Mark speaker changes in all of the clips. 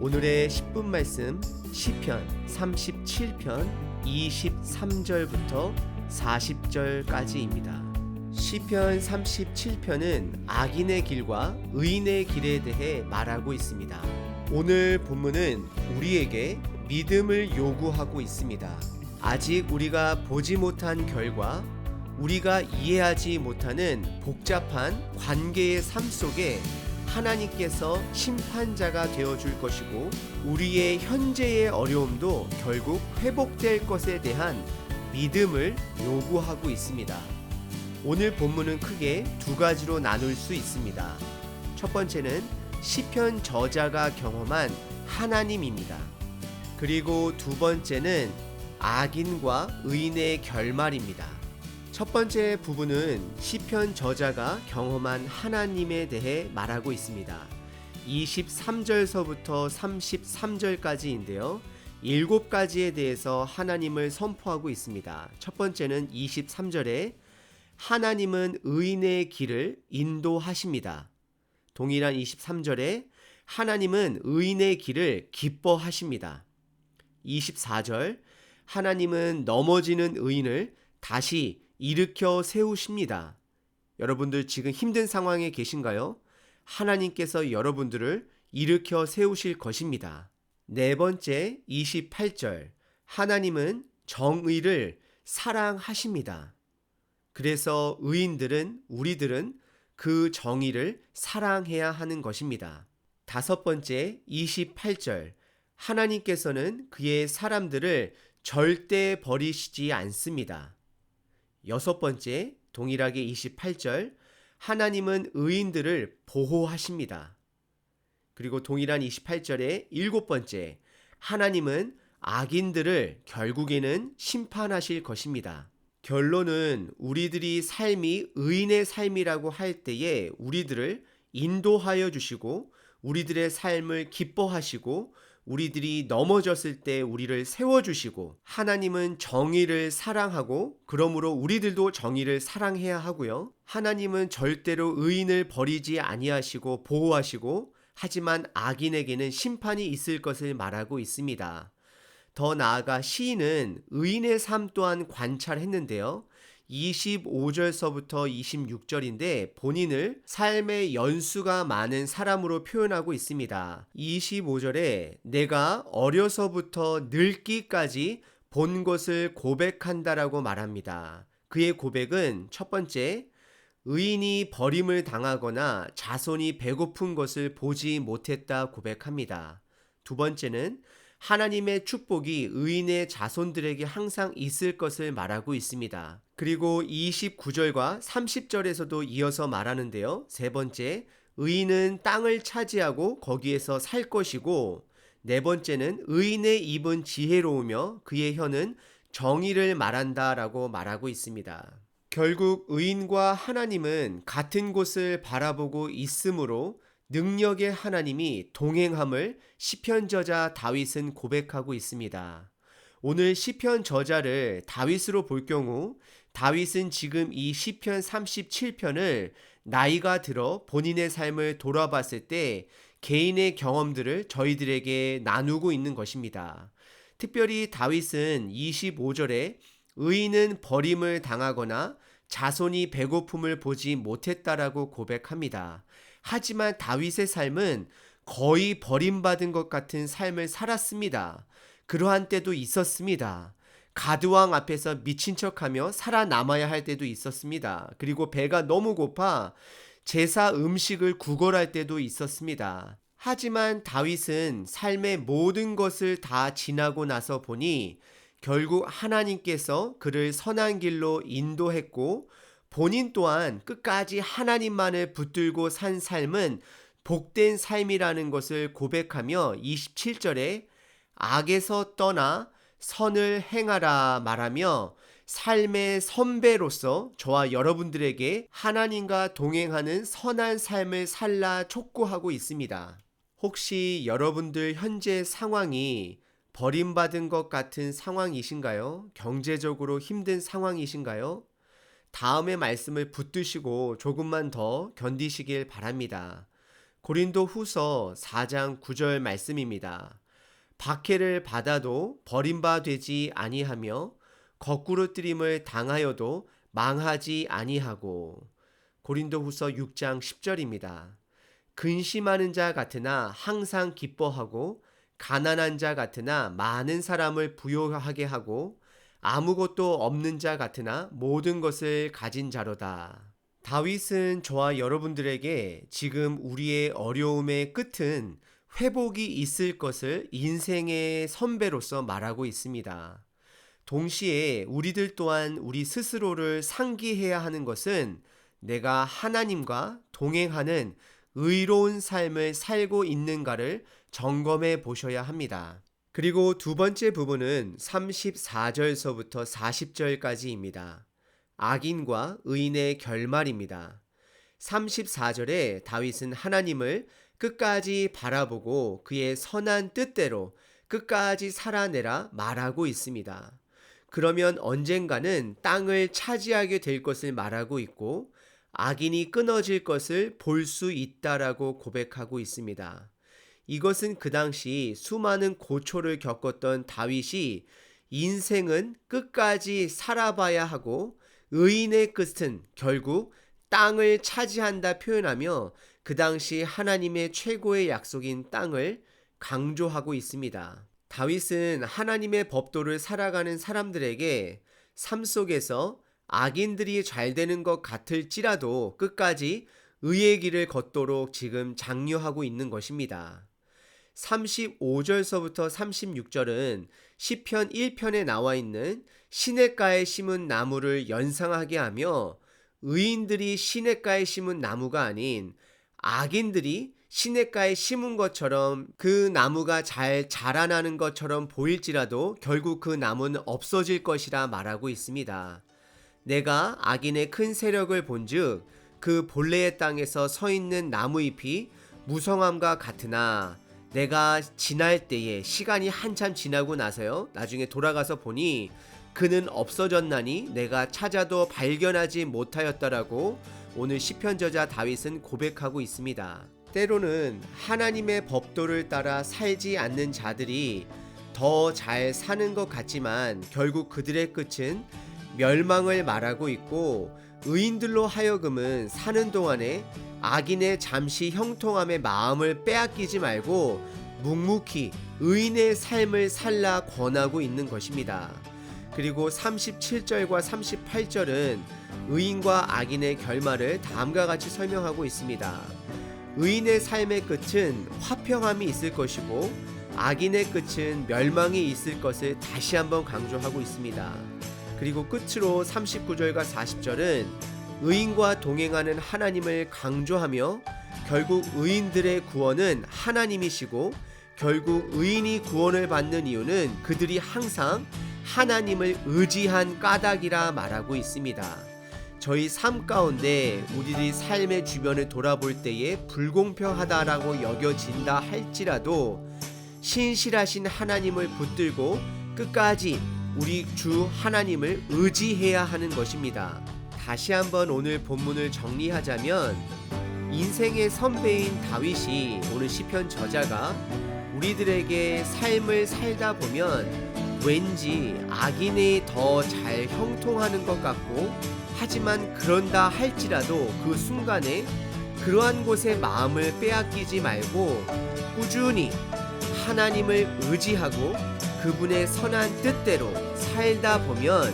Speaker 1: 오늘의 10분 말씀 시편 37편 23절부터 40절까지입니다. 시편 37편은 악인의 길과 의인의 길에 대해 말하고 있습니다. 오늘 본문은 우리에게 믿음을 요구하고 있습니다. 아직 우리가 보지 못한 결과, 우리가 이해하지 못하는 복잡한 관계의 삶 속에 하나님께서 심판자가 되어줄 것이고, 우리의 현재의 어려움도 결국 회복될 것에 대한 믿음을 요구하고 있습니다. 오늘 본문은 크게 두 가지로 나눌 수 있습니다. 첫 번째는 시편 저자가 경험한 하나님입니다. 그리고 두 번째는 악인과 의인의 결말입니다. 첫 번째 부분은 시편 저자가 경험한 하나님에 대해 말하고 있습니다. 23절서부터 33절까지인데요. 7가지에 대해서 하나님을 선포하고 있습니다. 첫 번째는 23절에 하나님은 의인의 길을 인도하십니다. 동일한 23절에 하나님은 의인의 길을 기뻐하십니다. 24절 하나님은 넘어지는 의인을 다시 일으켜 세우십니다. 여러분들 지금 힘든 상황에 계신가요? 하나님께서 여러분들을 일으켜 세우실 것입니다. 네 번째 28절 하나님은 정의를 사랑하십니다. 그래서 의인들은, 우리들은 그 정의를 사랑해야 하는 것입니다. 다섯 번째 28절 하나님께서는 그의 사람들을 절대 버리시지 않습니다. 여섯 번째 동일하게 28절 하나님은 의인들을 보호하십니다. 그리고 동일한 28절에 일곱 번째 하나님은 악인들을 결국에는 심판하실 것입니다. 결론은 우리들이 삶이 의인의 삶이라고 할 때에 우리들을 인도하여 주시고, 우리들의 삶을 기뻐하시고, 우리들이 넘어졌을 때 우리를 세워주시고, 하나님은 정의를 사랑하고 그러므로 우리들도 정의를 사랑해야 하고요. 하나님은 절대로 의인을 버리지 아니하시고 보호하시고, 하지만 악인에게는 심판이 있을 것을 말하고 있습니다. 더 나아가 시인은 의인의 삶 또한 관찰했는데요. 25절서부터 26절인데 본인을 삶의 연수가 많은 사람으로 표현하고 있습니다. 25절에 내가 어려서부터 늙기까지 본 것을 고백한다라고 말합니다. 그의 고백은 첫 번째, 의인이 버림을 당하거나 자손이 배고픈 것을 보지 못했다 고백합니다. 두 번째는 하나님의 축복이 의인의 자손들에게 항상 있을 것을 말하고 있습니다. 그리고 29절과 30절에서도 이어서 말하는데요. 세 번째, 의인은 땅을 차지하고 거기에서 살 것이고, 네 번째는 의인의 입은 지혜로우며 그의 혀는 정의를 말한다라고 말하고 있습니다. 결국 의인과 하나님은 같은 곳을 바라보고 있으므로 능력의 하나님이 동행함을 시편 저자 다윗은 고백하고 있습니다. 오늘 시편 저자를 다윗으로 볼 경우 다윗은 지금 이 시편 37편을 나이가 들어 본인의 삶을 돌아봤을 때 개인의 경험들을 저희들에게 나누고 있는 것입니다. 특별히 다윗은 25절에 의인은 버림을 당하거나 자손이 배고픔을 보지 못했다라고 고백합니다. 하지만 다윗의 삶은 거의 버림받은 것 같은 삶을 살았습니다. 그러한 때도 있었습니다. 가드왕 앞에서 미친 척하며 살아남아야 할 때도 있었습니다. 그리고 배가 너무 고파 제사 음식을 구걸할 때도 있었습니다. 하지만 다윗은 삶의 모든 것을 다 지나고 나서 보니 결국 하나님께서 그를 선한 길로 인도했고, 본인 또한 끝까지 하나님만을 붙들고 산 삶은 복된 삶이라는 것을 고백하며 27절에 악에서 떠나 선을 행하라 말하며 삶의 선배로서 저와 여러분들에게 하나님과 동행하는 선한 삶을 살라 촉구하고 있습니다. 혹시 여러분들 현재 상황이 버림받은 것 같은 상황이신가요? 경제적으로 힘든 상황이신가요? 다음의 말씀을 붙드시고 조금만 더 견디시길 바랍니다. 고린도 후서 4장 9절 말씀입니다. 박해를 받아도 버림받지 아니하며 거꾸로 뜨림을 당하여도 망하지 아니하고. 고린도 후서 6장 10절입니다. 근심하는 자 같으나 항상 기뻐하고 가난한 자 같으나 많은 사람을 부요하게 하고 아무것도 없는 자 같으나 모든 것을 가진 자로다. 다윗은 저와 여러분들에게 지금 우리의 어려움의 끝은 회복이 있을 것을 인생의 선배로서 말하고 있습니다. 동시에 우리들 또한 우리 스스로를 상기해야 하는 것은 내가 하나님과 동행하는 의로운 삶을 살고 있는가를 점검해 보셔야 합니다. 그리고 두 번째 부분은 34절서부터 40절까지입니다. 악인과 의인의 결말입니다. 34절에 다윗은 하나님을 끝까지 바라보고 그의 선한 뜻대로 끝까지 살아내라 말하고 있습니다. 그러면 언젠가는 땅을 차지하게 될 것을 말하고 있고 악인이 끊어질 것을 볼 수 있다라고 고백하고 있습니다. 이것은 그 당시 수많은 고초를 겪었던 다윗이 인생은 끝까지 살아봐야 하고 의인의 끝은 결국 땅을 차지한다 표현하며 그 당시 하나님의 최고의 약속인 땅을 강조하고 있습니다. 다윗은 하나님의 법도를 살아가는 사람들에게 삶 속에서 악인들이 잘 되는 것 같을지라도 끝까지 의의 길을 걷도록 지금 장려하고 있는 것입니다. 35절서부터 36절은 시편 1편에 나와 있는 시냇가에 심은 나무를 연상하게 하며 의인들이 시냇가에 심은 나무가 아닌 악인들이 시냇가에 심은 것처럼 그 나무가 잘 자라나는 것처럼 보일지라도 결국 그 나무는 없어질 것이라 말하고 있습니다. 내가 악인의 큰 세력을 본즉 그 본래의 땅에서 서 있는 나무잎이 무성함과 같으나 내가 지날 때에 시간이 한참 지나고 나서요 나중에 돌아가서 보니 그는 없어졌나니 내가 찾아도 발견하지 못하였다라고 오늘 시편 저자 다윗은 고백하고 있습니다. 때로는 하나님의 법도를 따라 살지 않는 자들이 더 잘 사는 것 같지만 결국 그들의 끝은 멸망을 말하고 있고 의인들로 하여금은 사는 동안에 악인의 잠시 형통함의 마음을 빼앗기지 말고 묵묵히 의인의 삶을 살라 권하고 있는 것입니다. 그리고 37절과 38절은 의인과 악인의 결말을 다음과 같이 설명하고 있습니다. 의인의 삶의 끝은 화평함이 있을 것이고 악인의 끝은 멸망이 있을 것을 다시 한번 강조하고 있습니다. 그리고 끝으로 39절과 40절은 의인과 동행하는 하나님을 강조하며 결국 의인들의 구원은 하나님이시고 결국 의인이 구원을 받는 이유는 그들이 항상 하나님을 의지한 까닭이라 말하고 있습니다. 저희 삶 가운데 우리들이 삶의 주변을 돌아볼 때에 불공평하다라고 여겨진다 할지라도 신실하신 하나님을 붙들고 끝까지 우리 주 하나님을 의지해야 하는 것입니다. 다시 한번 오늘 본문을 정리하자면 인생의 선배인 다윗이 오늘 시편 저자가 우리들에게 삶을 살다 보면 왠지 악인이 더 잘 형통하는 것 같고 하지만 그런다 할지라도 그 순간에 그러한 곳에 마음을 빼앗기지 말고 꾸준히 하나님을 의지하고 그분의 선한 뜻대로 살다 보면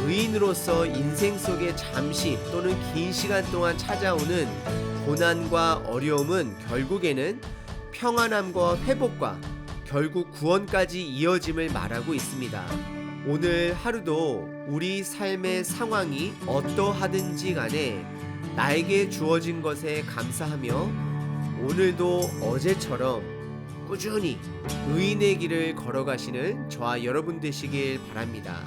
Speaker 1: 의인으로서 인생 속에 잠시 또는 긴 시간 동안 찾아오는 고난과 어려움은 결국에는 평안함과 회복과 결국 구원까지 이어짐을 말하고 있습니다. 오늘 하루도 우리 삶의 상황이 어떠하든지 간에 나에게 주어진 것에 감사하며 오늘도 어제처럼 꾸준히 의인의 길을 걸어가시는 저와 여러분 되시길 바랍니다.